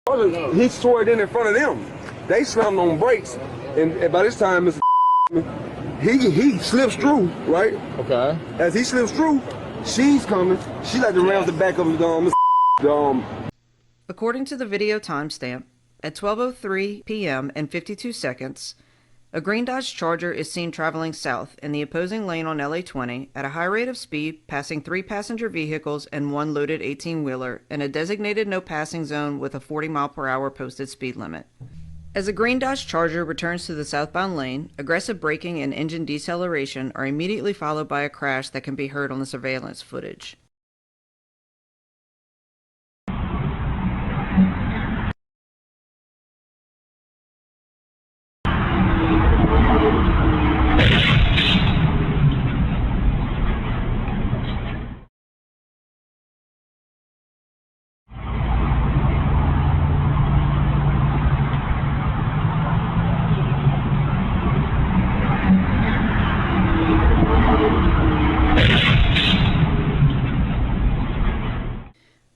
He swerved in front of them. They slammed on brakes, and by this time, Mr. he slips through, right? Okay. As he slips through, she's coming. She like to ram the back of the According to the video timestamp, at 12:03 p.m. and 52 seconds, a green Dodge Charger is seen traveling south in the opposing lane on LA 20 at a high rate of speed, passing 3 passenger vehicles and 1 loaded 18-wheeler in a designated no passing zone with a 40-mile-per-hour posted speed limit. As a green Dodge Charger returns to the southbound lane, aggressive braking and engine deceleration are immediately followed by a crash that can be heard on the surveillance footage.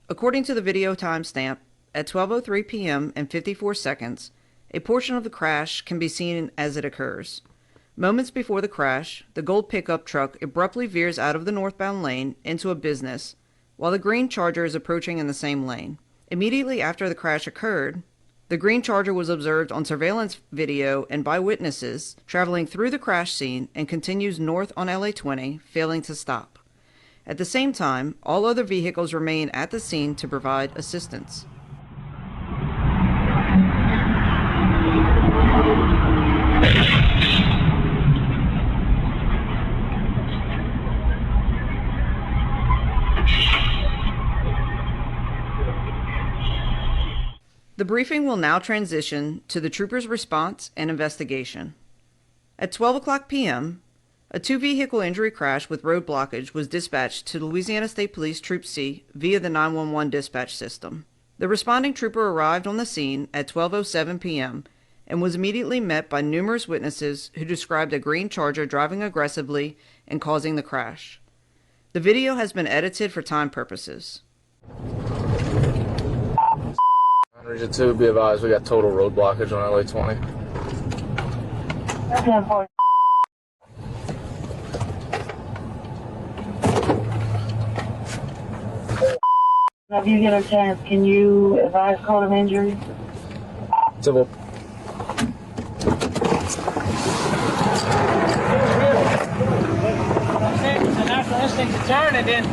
According to the video timestamp, at 12:03 p.m. and 54 seconds, a portion of the crash can be seen as it occurs. Moments before the crash, the gold pickup truck abruptly veers out of the northbound lane into a business, while the green Charger is approaching in the same lane. Immediately after the crash occurred, the green Charger was observed on surveillance video and by witnesses traveling through the crash scene and continues north on LA 20, failing to stop. At the same time, all other vehicles remain at the scene to provide assistance. The briefing will now transition to the troopers' response and investigation. At 12 o'clock p.m., a 2-vehicle injury crash with road blockage was dispatched to Louisiana State Police Troop C via the 911 dispatch system. The responding trooper arrived on the scene at 12:07 p.m. and was immediately met by numerous witnesses who described a green Charger driving aggressively and causing the crash. The video has been edited for time purposes. Region 2, be advised, we got total road blockage on LA 20. If you get a chance, can you advise cause of injury? Civil. It's a natural instinct to turn, and then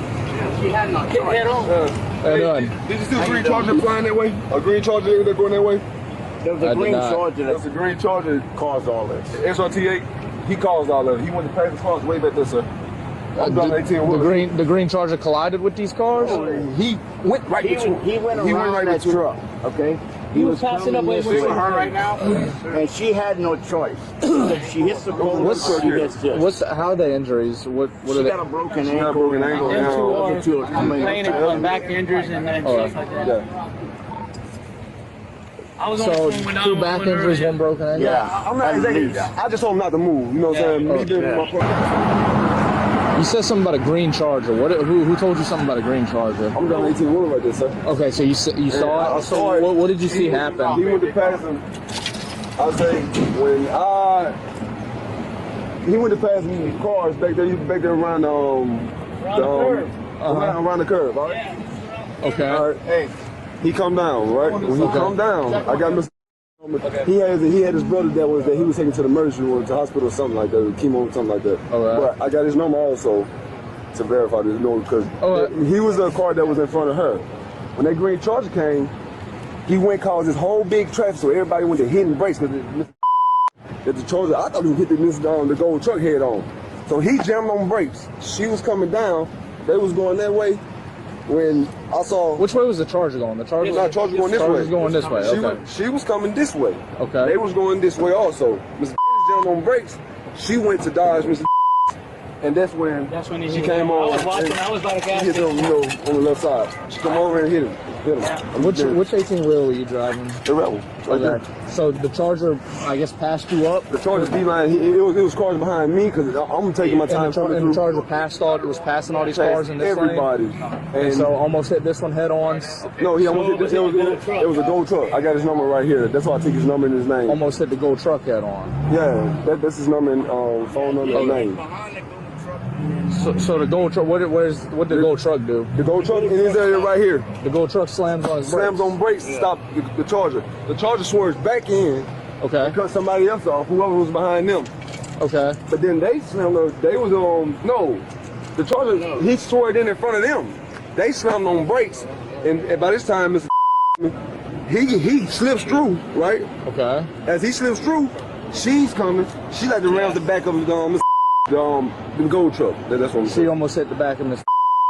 she had not hit head on. Did you see a green Charger flying that way? A green Charger that going that way? There was a green Charger. There was a green Charger that caused all this. SRT8, he caused all that. He went to pass the cars way back there, sir. The green Charger collided with these cars? He went right between. He went around that truck, okay? He was passing up with her right now. And she had no choice. If she hits the pole, she gets this. How are they injuries? What She are they? got a broken ankle. Them two are complaining back injuries and then stuff like that. Yeah. I was on the phone when two back injuries, one broken ankle? Yeah. I'm not exactly. I just told him not to move. You know what I'm saying? Me being my partner. You said something about a green Charger. Who told you something about a green Charger? I'm down 18 wheeler right there, sir. Okay, so you saw it? I saw it. What did you see happen? He went to pass him. I say he went to pass me cars back there around around the curve. All right. Yeah. Okay. All right. Hey, he come down, right? When he come down, I got Mr. He had his brother that he was taken to the emergency room, to the hospital or something like that, chemo or something like that. All right. But I got his number also to verify this, because he was a car that was in front of her. When that green Charger came, he went caused this whole big traffic, so everybody went to hitting brakes because the Charger, I thought he was hitting the gold truck head on. So he jammed on brakes. She was coming down, they was going that way. When I saw... Which way was the Charger going? The Charger was going this way. Charger's going this way, okay. She was coming this way. Okay. They was going this way also. Mr. jammed on brakes. She went to dodge Mr. And that's when she came on. I was watching. I was by the gas station. Hit him, on the left side. She come over and hit him. Which 18-wheel were you driving? The Rebel. Right there. So the Charger, I guess, passed you up? The Charger D-line, it was cars behind me because I'm taking my time. And the Charger was passing all these cars in this everybody. lane? And so almost hit this one head on? No, he almost hit this. It was a gold truck. I got his number right here. That's why I took his number and his name. Almost hit the gold truck head on? Yeah, that's his number and phone number and name. So the gold truck, what did the gold truck do? The gold truck in his area right here. The gold truck slams on his brakes? Slams on brakes to stop the Charger. The Charger swerves back in. Okay. And cut somebody else off, whoever was behind them. Okay. But then they slammed, the Charger, he swerved in front of them. They slammed on brakes, and by this time, Mr. he slips through, right? Okay. As he slips through, she's coming. She like to round the back of the gold truck. That's what I'm saying. She almost hit the back of Mr.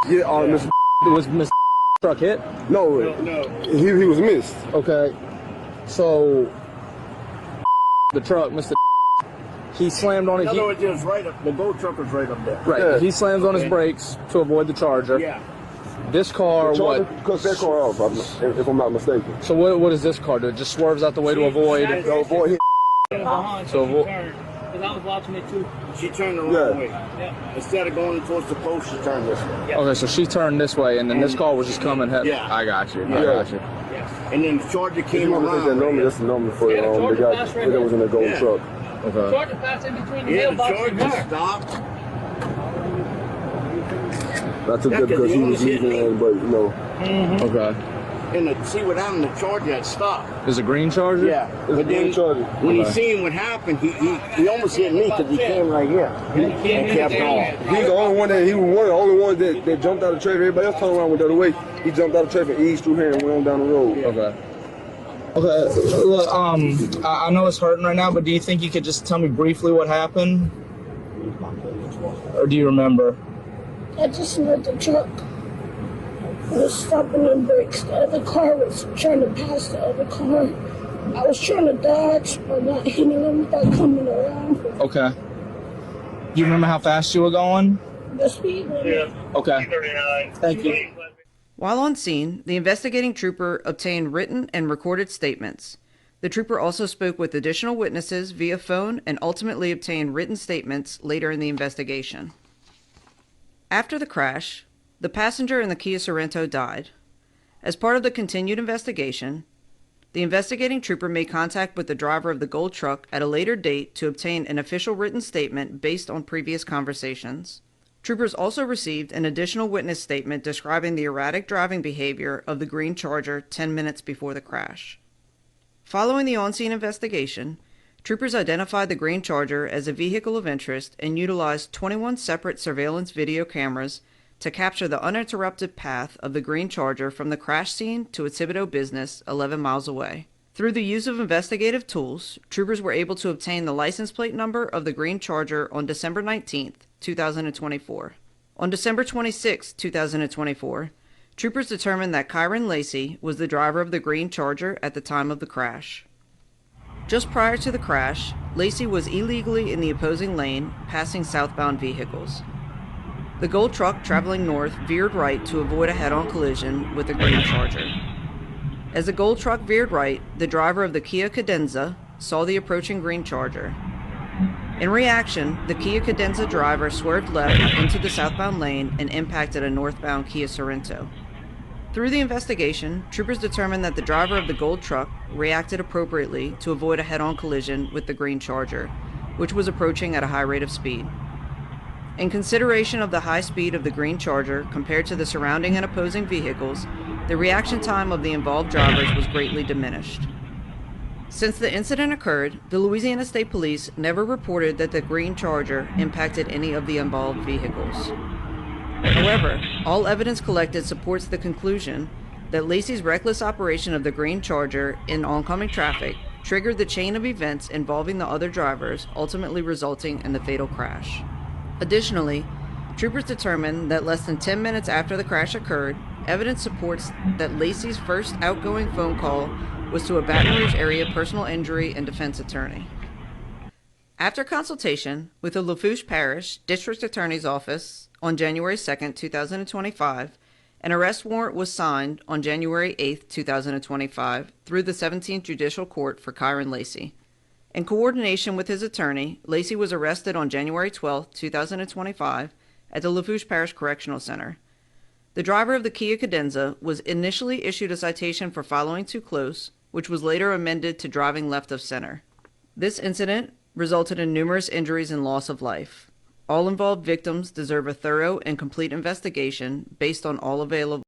Yeah, Mr. Was Mr. truck hit? No. He was missed. Okay. So the truck, Mr. he slammed on it. No, it was right up. The gold truck was right up there. Right. Yeah. He slams on his brakes to avoid the Charger. Yeah. This car, Charger what? cuts that car off, if I'm not mistaken. So what does this car do? It just swerves out the way to avoid. To avoid him. So because I was watching it too. She turned the wrong way. Yeah. Instead of going towards the post, she turned this way. okay, so she turned this way, and then this car was just coming. Yeah. I got you. Yeah. I got you. And then the Charger If came you want to take that around. number, that's the number for the guy that was in the gold truck. Okay. Charger passed in between the Yeah, the mailbox and Charger her. stopped. I took that because he was leaving, but Okay. And see what happened, the Charger had stopped. Is it a green Charger? Yeah. It's But a green then Charger. when he seen what happened, he almost hit me because he came right here and kept on. He's the only one he was one of the only ones that jumped out of the trailer. Everybody else turned around went the other way. He jumped out of the trailer and eased through here and went on down the road. Okay. Okay. Look, I know it's hurting right now, but do you think you could just tell me briefly what happened? Or do you remember? I just heard the truck was stopping on brakes. The other car was trying to pass the other car. I was trying to dodge by not hitting them by coming around. Okay. Do you remember how fast you were going? The speed limit. Okay. Thank you. While on scene, the investigating trooper obtained written and recorded statements. The trooper also spoke with additional witnesses via phone and ultimately obtained written statements later in the investigation. After the crash, the passenger in the Kia Sorento died. As part of the continued investigation, the investigating trooper made contact with the driver of the gold truck at a later date to obtain an official written statement based on previous conversations. Troopers also received an additional witness statement describing the erratic driving behavior of the green Charger 10 minutes before the crash. Following the on-scene investigation, troopers identified the green Charger as a vehicle of interest and utilized 21 separate surveillance video cameras to capture the uninterrupted path of the green Charger from the crash scene to its Thibodaux business 11 miles away. Through the use of investigative tools, troopers were able to obtain the license plate number of the green Charger on December 19, 2024. On December 26, 2024, troopers determined that Kyren Lacy was the driver of the green Charger at the time of the crash. Just prior to the crash, Lacy was illegally in the opposing lane, passing southbound vehicles. The gold truck traveling north veered right to avoid a head-on collision with the green Charger. As the gold truck veered right, the driver of the Kia Cadenza saw the approaching green Charger. In reaction, the Kia Cadenza driver swerved left into the southbound lane and impacted a northbound Kia Sorento. Through the investigation, troopers determined that the driver of the gold truck reacted appropriately to avoid a head-on collision with the green Charger, which was approaching at a high rate of speed. In consideration of the high speed of the green Charger compared to the surrounding and opposing vehicles, the reaction time of the involved drivers was greatly diminished. Since the incident occurred, the Louisiana State Police never reported that the green Charger impacted any of the involved vehicles. However, all evidence collected supports the conclusion that Lacy's reckless operation of the green Charger in oncoming traffic triggered the chain of events involving the other drivers, ultimately resulting in the fatal crash. Additionally, troopers determined that less than 10 minutes after the crash occurred, evidence supports that Lacy's first outgoing phone call was to a Baton Rouge area personal injury and defense attorney. After consultation with the Lafourche Parish District Attorney's Office on January 2, 2025, An arrest warrant was signed on January 8, 2025, through the 17th Judicial Court for Kyren Lacy. In coordination with his attorney, Lacy was arrested on January 12, 2025, at the Lafourche Parish Correctional Center. The driver of the Kia Cadenza was initially issued a citation for following too close, which was later amended to driving left of center. This incident resulted in numerous injuries and loss of life. All involved victims deserve a thorough and complete investigation based on all available